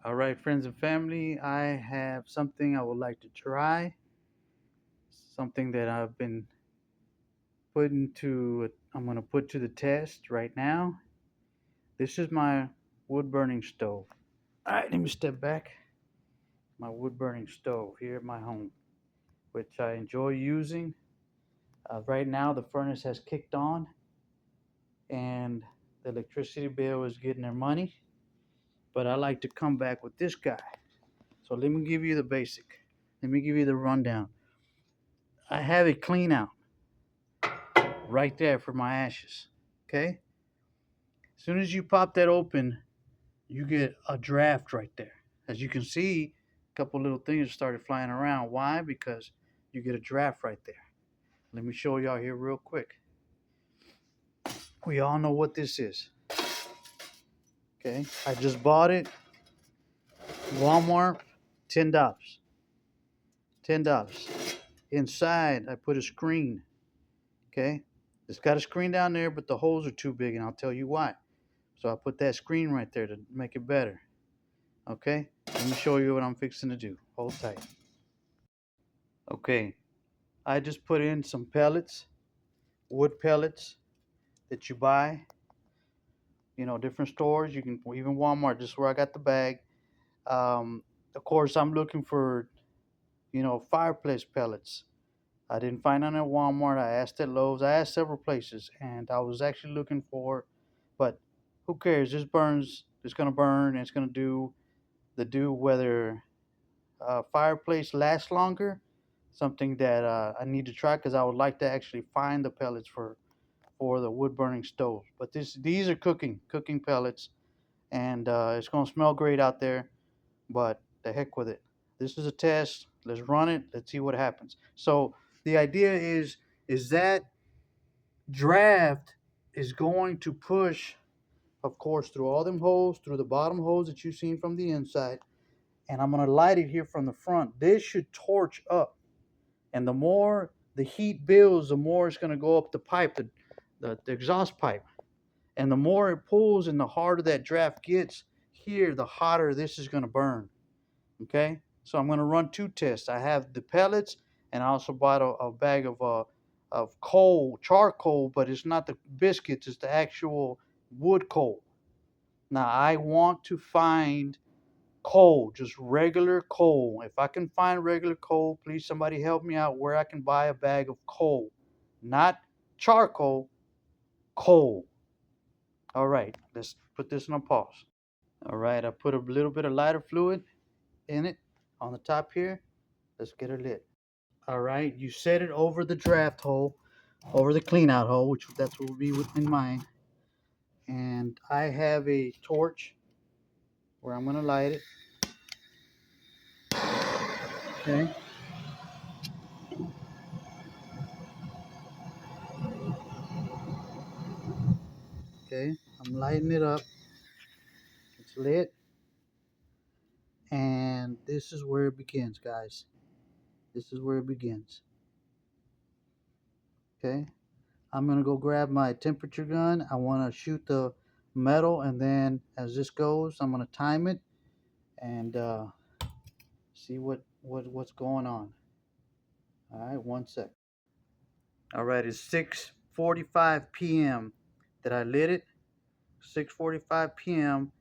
All right, friends and family, I have something I would like to try. Something that I'm going to put to the test right now. This is my wood burning stove. All right, let me step back. My wood burning stove here at my home, which I enjoy using. Right now, the furnace has kicked on and the electricity bill is getting their money, but I like to come back with this guy. So let me give you the basic. Let me give you the rundown. I have a clean out right there for my ashes. Okay? As soon as you pop that open, you get a draft right there. As you can see, a couple little things started flying around. Why? Because you get a draft right there. Let me show y'all here real quick. We all know what this is. Okay? I just bought it. Walmart, $10. $10. Inside, I put a screen. Okay? It's got a screen down there, but the holes are too big, and I'll tell you why. So I put that screen right there to make it better. Okay? Let me show you what I'm fixing to do. Hold tight. Okay. I just put in some pellets, wood pellets that you buy, different stores. You can even Walmart, just where I got the bag. Um, of course, I'm looking for, fireplace pellets. I didn't find none at Walmart. I asked at Lowe's. I asked several places, and I was actually looking for, but who cares? This burns. It's gonna burn. And it's gonna do whether fireplace lasts longer. Something that I need to try because I would like to actually find the pellets for the wood burning stove. But these are cooking pellets, and it's gonna smell great out there. But the heck with it. This is a test. Let's run it. Let's see what happens. So the idea is that draft is going to push, of course, through all them holes, through the bottom holes that you've seen from the inside, and I'm gonna light it here from the front. This should torch up, and the more the heat builds, the more it's gonna go up the pipe, the exhaust pipe, and the more it pulls and the harder that draft gets here, the hotter this is gonna burn. Okay, so I'm gonna run two tests. I have the pellets, and I also bought a bag of coal, charcoal, but it's not the biscuits; it's the actual wood coal. Now I want to find coal, just regular coal. If I can find regular coal, please somebody help me out where I can buy a bag of coal, not charcoal, coal. All right, let's put this on pause. All right, I put a little bit of lighter fluid in it on the top here. Let's get her lit. All right, you set it over the draft hole, over the clean out hole, which that's what will be within mine. And I have a torch where I'm gonna light it. Okay. Okay. I'm lighting it up. It's lit. And this is where it begins, guys. This is where it begins. Okay. I'm gonna go grab my temperature gun. I wanna shoot the metal, and then as this goes, I'm gonna time it and see what's going on. All right, 1 sec. All right, it's 6:45 p.m. that I lit it. 6:45 p.m.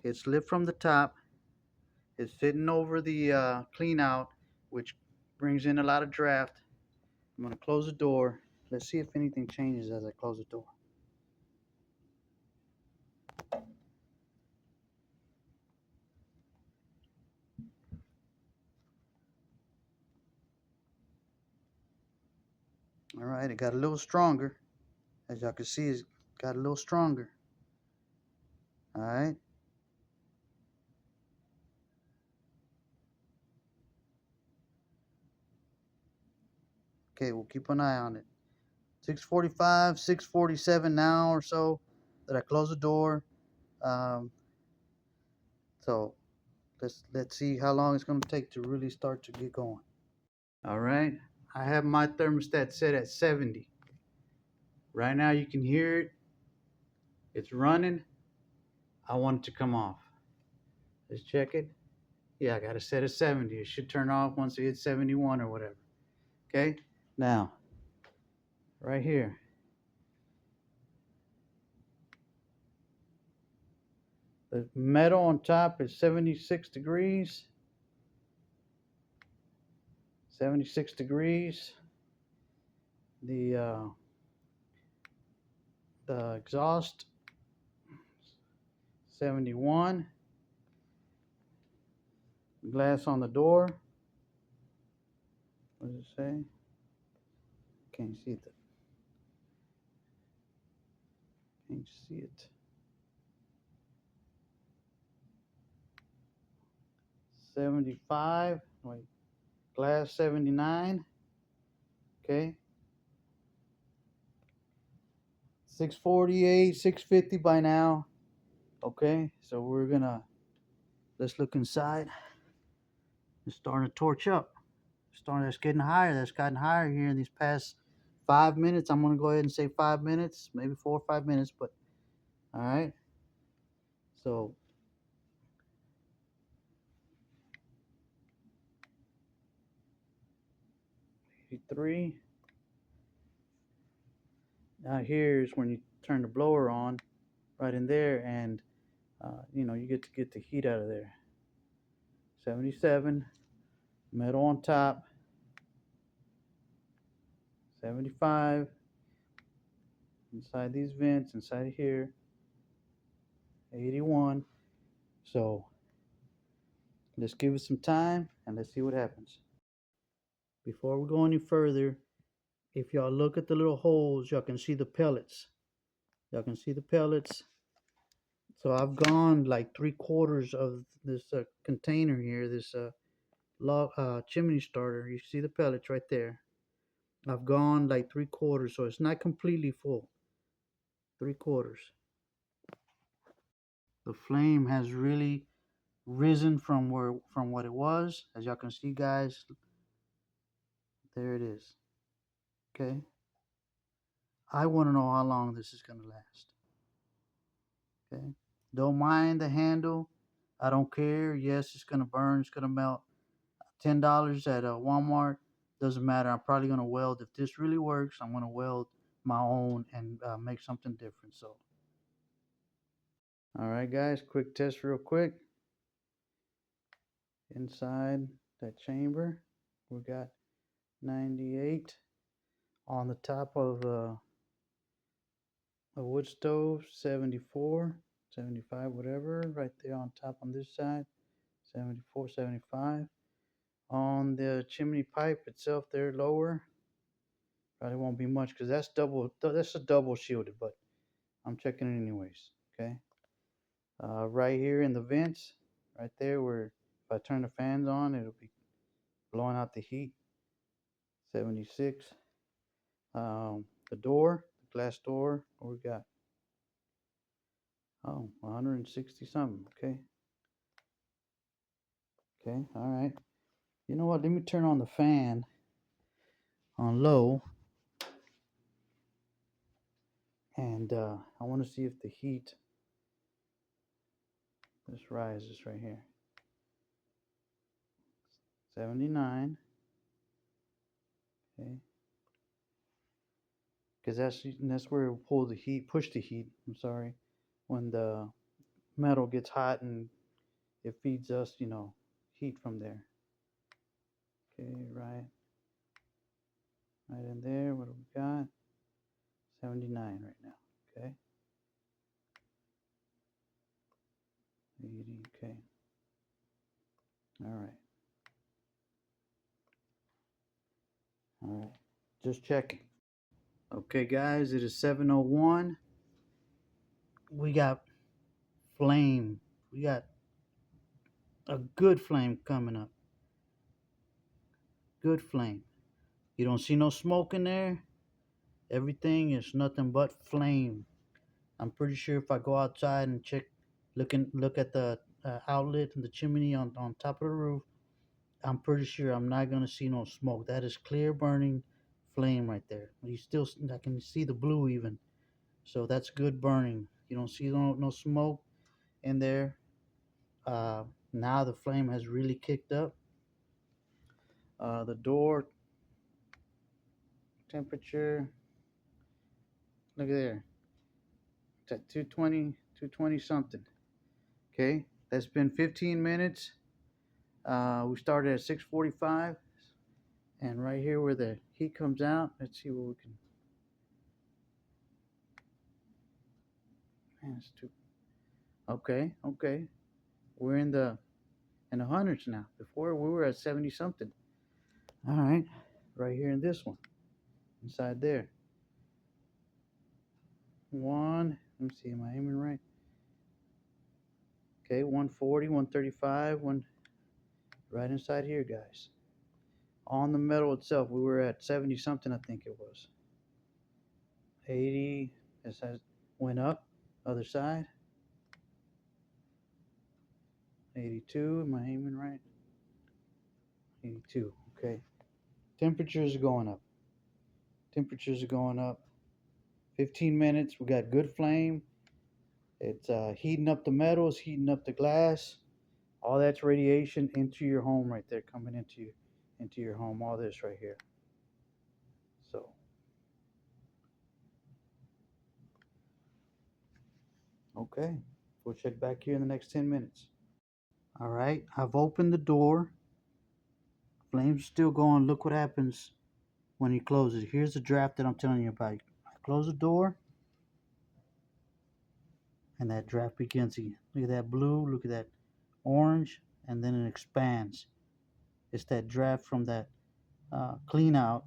It's lit from the top. It's sitting over the clean out, which brings in a lot of draft. I'm gonna close the door. Let's see if anything changes as I close the door. All right, it got a little stronger. As y'all can see, it's got a little stronger. All right. Okay, we'll keep an eye on it. 6:45, 6:47 now or so that I close the door. Um, so let's see how long it's gonna take to really start to get going. All right, I have my thermostat set at 70. Right now you can hear it. It's running. I want it to come off. Let's check it. Yeah, I got it set at 70. It should turn off once it hits 71 or whatever. Okay. Now, right here, the metal on top is 76 degrees. 76 degrees. The uh, the exhaust 71. Glass on the door. What does it say? Can't see it. Can't see it. 75. Wait. Glass 79. Okay. 648, 650 by now. Okay. So we're gonna let's look inside. It's starting to torch up. It's getting higher. That's gotten higher here in these past 5 minutes. I'm gonna go ahead and say 5 minutes, maybe 4 or 5 minutes, but all right. So 83. Now here is when you turn the blower on, right in there, and you get to get the heat out of there. 77. Metal on top. 75. Inside these vents, inside here. 81. So let's give it some time and let's see what happens. Before we go any further, if y'all look at the little holes, y'all can see the pellets. Y'all can see the pellets. So I've gone like 3/4 of this container here, this log chimney starter. You see the pellets right there. I've gone like 3/4, so it's not completely full. 3/4. The flame has really risen from what it was. As y'all can see, guys, there it is. Okay. I want to know how long this is gonna last. Okay. Don't mind the handle. I don't care. Yes, it's gonna burn. It's gonna melt. $10 at Walmart doesn't matter. I'm probably gonna weld. If this really works, I'm gonna weld my own and make something different. So, all right, guys, quick test, real quick. Inside that chamber, we got 98 on the top of a wood stove, 74, 75, whatever, right there on top on this side, 74, 75. On the chimney pipe itself there lower, probably won't be much because that's a double shielded, but I'm checking it anyways. Okay. Right here in the vents, right there where if I turn the fans on, it'll be blowing out the heat. 76. The door, the glass door, what we got? Oh, 160 something. Okay. Okay. All right. You know what? Let me turn on the fan on low, and I want to see if the heat. This rises right here. 79. Okay. Because that's where it will pull the heat, push the heat. I'm sorry, when the metal gets hot and it feeds us, heat from there. Okay, right in there. What do we got? 79 right now. Okay. 80. Okay. All right. All right. Just checking. Okay, guys, it is 7:01. We got flame. We got a good flame coming up. Good flame. You don't see no smoke in there. Everything is nothing but flame. I'm pretty sure if I go outside and look at the outlet and the chimney on top of the roof, I'm pretty sure I'm not gonna see no smoke. That is clear burning flame right there. I can see the blue even. So that's good burning. You don't see no smoke in there. Now the flame has really kicked up. The door temperature, look at there. It's at 220, 220 something. Okay, that's been 15 minutes. We started at 6:45, and right here where the heat comes out, let's see what we can. Man, it's too. Okay, okay. We're in the hundreds now. Before we were at 70 something. All right, right here in this one, inside there. One. Let me see. Am I aiming right? Okay, 140, 135, one right inside here, guys. On the metal itself, we were at 70 something, I think it was. 80. This has went up. Other side. 82. Am I aiming right? 82. Okay. Temperatures are going up. Temperatures are going up. 15 minutes. We got good flame. It's heating up the metals, heating up the glass. All that's radiation into your home right there, coming into your home. All this right here. So, okay. We'll check back here in the next 10 minutes. All right. I've opened the door. Flame's still going. Look what happens when you close it. Here's the draft that I'm telling you about. I close the door, and that draft begins again. Look at that blue. Look at that orange, and then it expands. It's that draft from that clean out.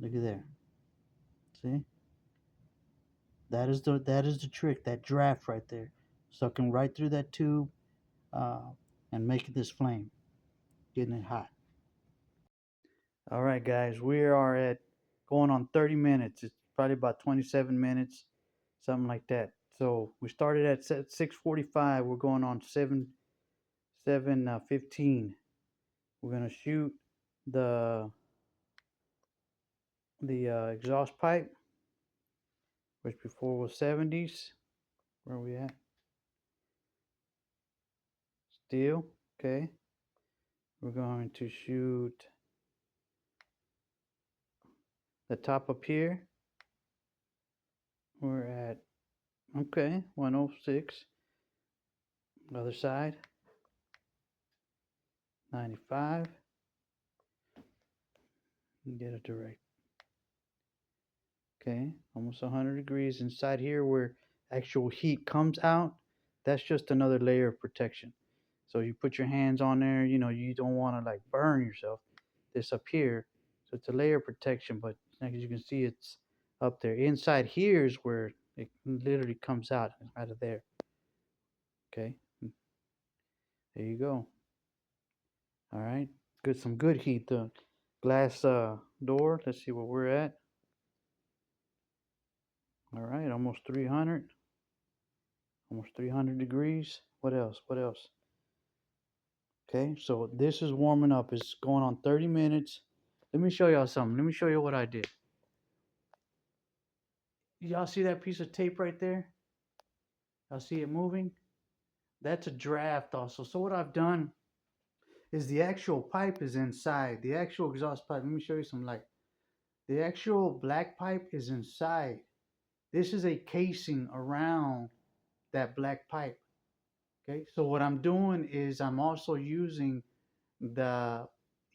Look at there. See? That is the trick. That draft right there, sucking right through that tube, uh, and making this flame, getting it hot. All right, guys, we are at going on 30 minutes. It's probably about 27 minutes, something like that. So we started at 6:45. We're going on 7:15. We're gonna shoot the exhaust pipe, which before was 70s. Where are we at? Steel. Okay. We're going to shoot the top up here. We're at, okay, 106. Other side, 95. Get it direct. Okay, almost 100 degrees inside here where actual heat comes out. That's just another layer of protection. So you put your hands on there, you don't want to like burn yourself. This up here, so it's a layer of protection, but as you can see, it's up there. Inside here is where it literally comes out of there. Okay, there you go. All right, good, some good heat. The glass door. Let's see where we're at. All right, almost 300. Almost 300 degrees. What else? What else? Okay, so this is warming up. It's going on 30 minutes. Let me show y'all something. Let me show you what I did. Y'all see that piece of tape right there? Y'all see it moving? That's a draft also. So what I've done is the actual pipe is inside. The actual exhaust pipe. Let me show you some light. The actual black pipe is inside. This is a casing around that black pipe. Okay, so what I'm doing is I'm also using the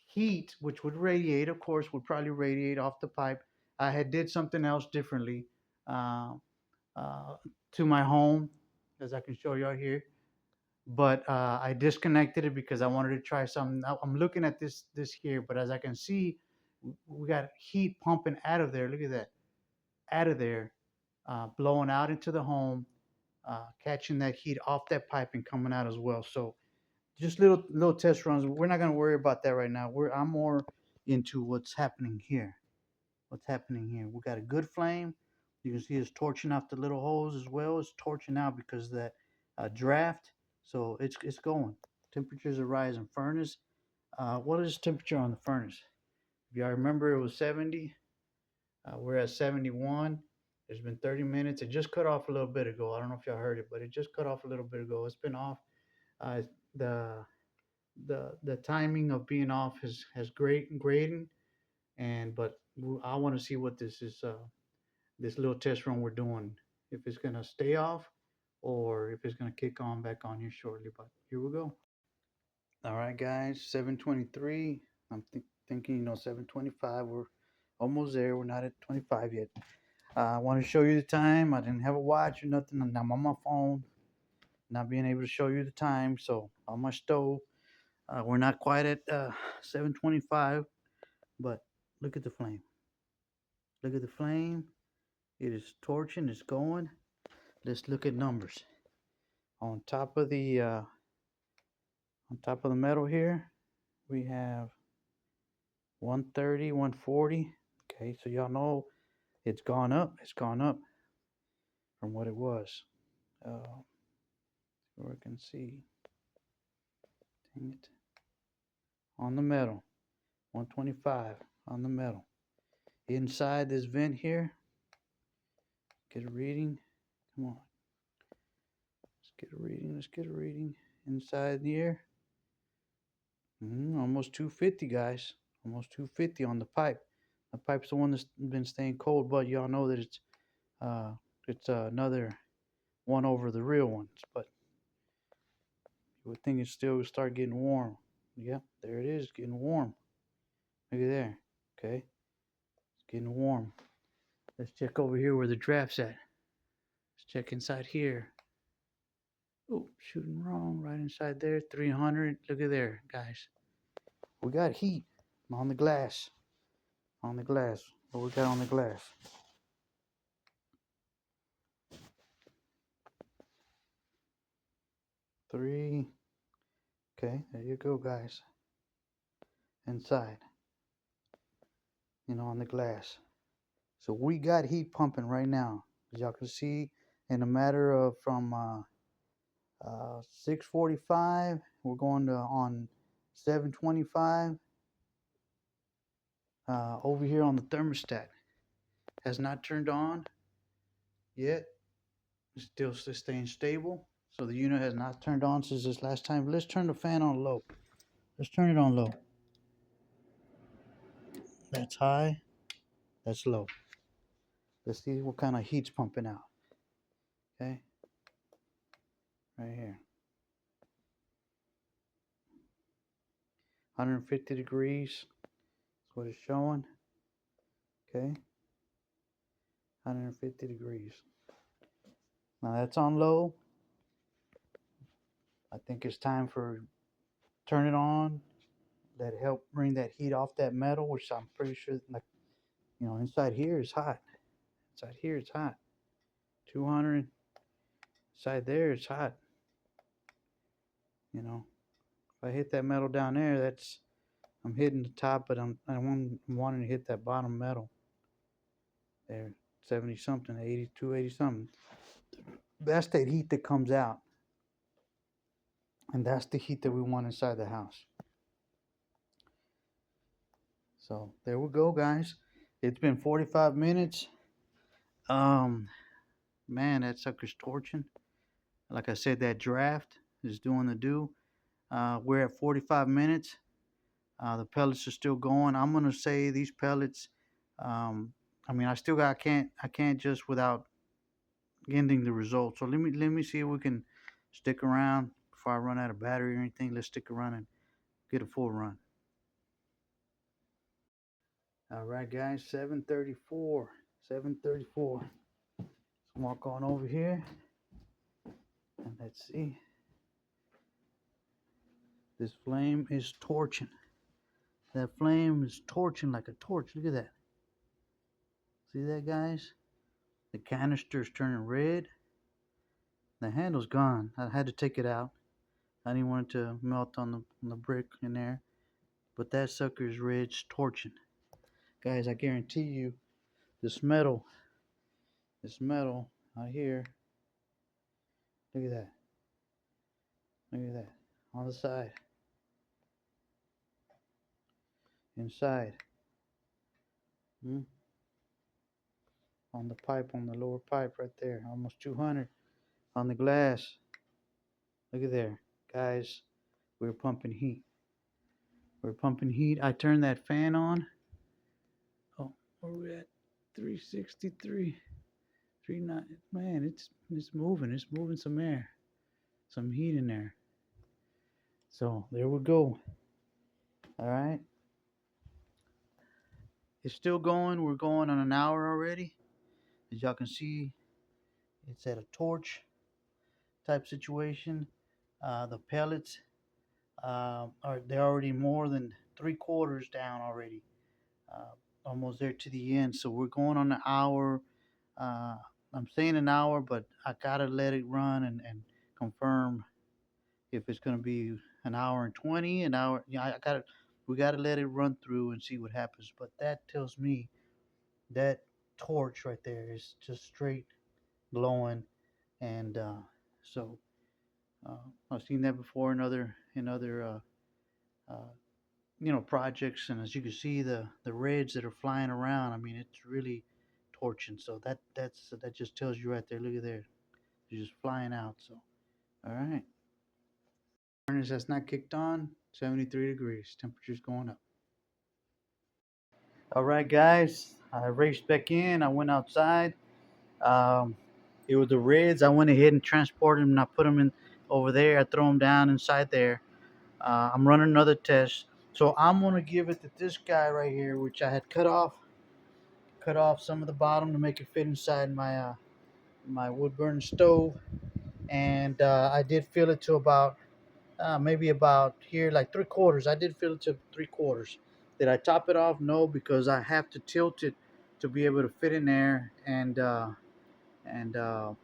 heat, which would radiate, of course, would probably radiate off the pipe. I had did something else differently uh, uh, to my home, as I can show you out here. But I disconnected it because I wanted to try something. I'm looking at this here, but as I can see, we got heat pumping out of there. Look at that, out of there, blowing out into the home, catching that heat off that pipe and coming out as well. So just little test runs. We're not gonna worry about that right now. I'm more into what's happening here. What's happening here? We got a good flame. You can see it's torching out the little holes as well. It's torching out because of that draft. So it's going. Temperatures are rising. Furnace. What is temperature on the furnace? If y'all remember, it was 70. We're at 71. It's been 30 minutes. It just cut off a little bit ago. I don't know if y'all heard it, but it just cut off a little bit ago. It's been off. the the timing of being off has great grading, and but I want to see what this is, this little test run we're doing, if it's gonna stay off or if it's gonna kick on back on here shortly. But here we go. All right, guys, 7:23. I'm thinking, 7:25. We're almost there. We're not at 25 yet. I want to show you the time. I didn't have a watch or nothing, and I'm on my phone, not being able to show you the time. So on my stove, we're not quite at 7:25, but look at the flame. Look at the flame. It is torching. It's going. Let's look at numbers. On top of the metal here, we have 130, 140. Okay, so y'all know it's gone up. It's gone up from what it was. So I can see. Dang it. On the metal, 125 on the metal. Inside this vent here, get a reading. Come on. Let's get a reading. Let's get a reading. Inside here, almost 250, guys. Almost 250 on the pipe. The pipe's the one that's been staying cold, but y'all know that it's another one over the real ones. But you would think it still would start getting warm. Yep, there it is, getting warm. Look at there. Okay, it's getting warm. Let's check over here where the draft's at. Let's check inside here. Oh, shooting wrong. Right inside there, 300. Look at there, guys. We got heat on the glass. On the glass. What we got on the glass? Three. Okay, there you go, guys. Inside. On the glass. So we got heat pumping right now. As y'all can see, in a matter of from 6:45, we're going to on 7:25. Over here on the thermostat, has not turned on yet. It's still staying stable. So the unit has not turned on since this last time. Let's turn the fan on low. Let's turn it on low. That's high. That's low. Let's see what kind of heat's pumping out. Okay. Right here. 150 degrees. That's what it's showing. Okay. 150 degrees. Now that's on low. I think it's time for turn it on. That help bring that heat off that metal, which I'm pretty sure, like, inside here is hot. Inside here it's hot. 200. Inside there it's hot. If I hit that metal down there, I'm hitting the top, but I'm wanting to hit that bottom metal. There, 70 something, 82, 80 something. That's that heat that comes out. And that's the heat that we want inside the house. So there we go, guys. It's been 45 minutes. Man, that sucker's torching. Like I said, that draft is doing the do. We're at 45 minutes. The pellets are still going. I'm gonna say these pellets. I can't just without getting the results. So let me see if we can stick around before I run out of battery or anything. Let's stick around and get a full run. All right, guys, 7:34. 7:34. Let's walk on over here and let's see. This flame is torching. That flame is torching like a torch. Look at that. See that, guys? The canister's turning red. The handle's gone. I had to take it out. I didn't want it to melt on the brick in there. But that sucker is red. It's torching. Guys, I guarantee you, this metal out here, look at that. Look at that. On the side. Inside. On the pipe, on the lower pipe right there. Almost 200 on the glass. Look at there. Guys, We're pumping heat. We're pumping heat. I turned that fan on. Oh, where we at? 363, 39. Man, it's moving. It's moving some air, some heat in there. So there we go. All right. It's still going. We're going on an hour already. As y'all can see, it's at a torch type situation. The pellets are they're already more than 3/4 down already. Uh, Almost there to the end. So we're going on an hour. Uh, I'm saying an hour, but I gotta let it run and confirm if it's gonna be an hour and 20, an hour. Yeah, we gotta let it run through and see what happens. But that tells me that torch right there is just straight glowing, and so I've seen that before in other projects, and as you can see the reds that are flying around. I mean, it's really torching. So that just tells you right there. Look at there, they're just flying out. So all right, furnace that's not kicked on. 73 degrees. Temperature's going up. All right, guys. I raced back in. I went outside. Um, it was the reds. I went ahead and transported them. And I put them in over there. I throw them down inside there. I'm running another test. So I'm gonna give it to this guy right here, which I had cut off some of the bottom to make it fit inside my wood burning stove, and I did fill it to about maybe about here like 3/4. I did fill it to 3/4. Did I top it off? No, because I have to tilt it to be able to fit in there, and so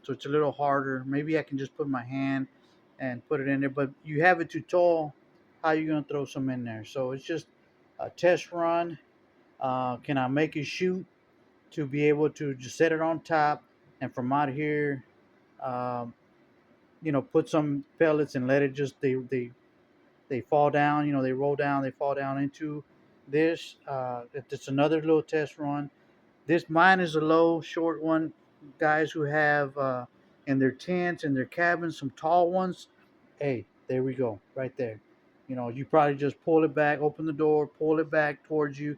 it's a little harder. Maybe I can just put my hand and put it in there, but you have it too tall. How you gonna throw some in there? So it's just a test run. Can I make it shoot to be able to just set it on top, and from out here, um, put some pellets and let it just they fall down. They roll down, they fall down into this. It's another little test run. This mine is a low, short one. Guys who have in their tents and their cabins some tall ones. Hey, there we go, right there. You probably just pull it back, open the door, pull it back towards you,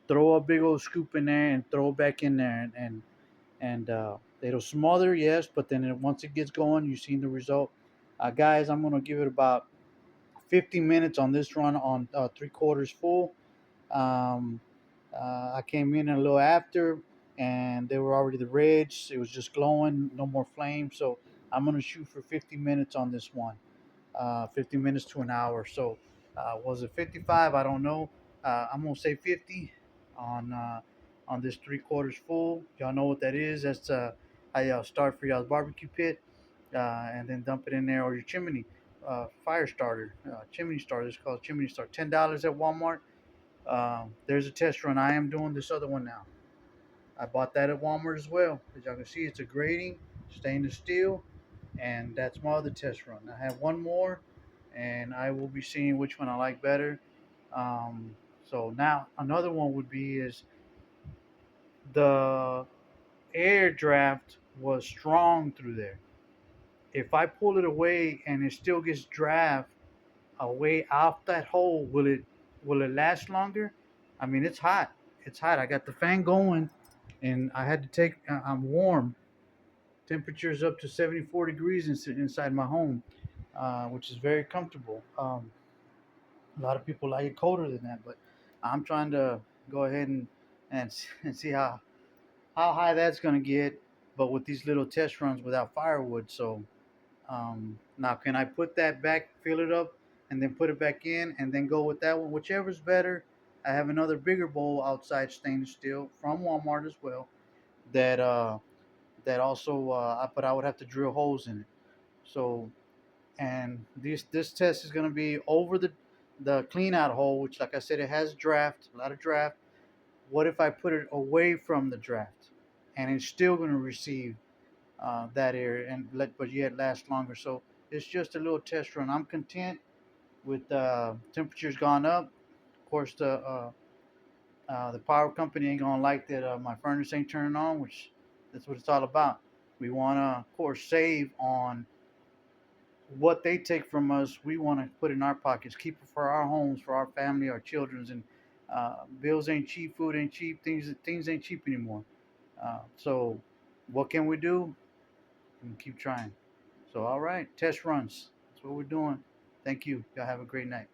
throw a big old scoop in there, and throw it back in there, and it'll smother, yes, but then once it gets going, you've seen the result. Guys, I'm gonna give it about 50 minutes on this run on 3/4 full. Um, I came in a little after, and they were already the reds. It was just glowing, no more flame. So I'm gonna shoot for 50 minutes on this one. 50 minutes to an hour. So was it 55? I don't know. I'm gonna say 50 on uh, on this 3/4 full. Y'all know what that is. That's how y'all start for y'all's barbecue pit, and then dump it in there or your chimney. Fire starter, chimney starter. It's called chimney starter. $10 at Walmart. There's a test run. I am doing this other one now. I bought that at Walmart as well. As y'all can see, it's a grading stainless steel, and that's my other test run. I have one more, and I will be seeing which one I like better. Um, so now another one would be is the air draft was strong through there. If I pull it away and it still gets draft away off that hole, will it last longer? I mean, it's hot. It's hot. I got the fan going, and I had to take. I'm warm. Temperatures up to 74 degrees inside my home, which is very comfortable. A lot of people like it colder than that, but I'm trying to go ahead and see how high that's gonna get. But with these little test runs without firewood, so now can I put that back, fill it up, and then put it back in, and then go with that one, whichever's better. I have another bigger bowl outside, stainless steel from Walmart as well. That also, but I would have to drill holes in it. So, and this test is going to be over the clean out hole, which, like I said, it has draft, a lot of draft. What if I put it away from the draft, and it's still going to receive that air and but yet last longer? So it's just a little test run. I'm content with temperatures gone up. Of course, the power company ain't gonna like that my furnace ain't turning on, which that's what it's all about. We want to, of course, save on what they take from us, we want to put in our pockets, keep it for our homes, for our family, our children's, and bills ain't cheap, food ain't cheap, things ain't cheap anymore. So, what can we do? We can keep trying. So, all right, test runs. That's what we're doing. Thank you. Y'all have a great night.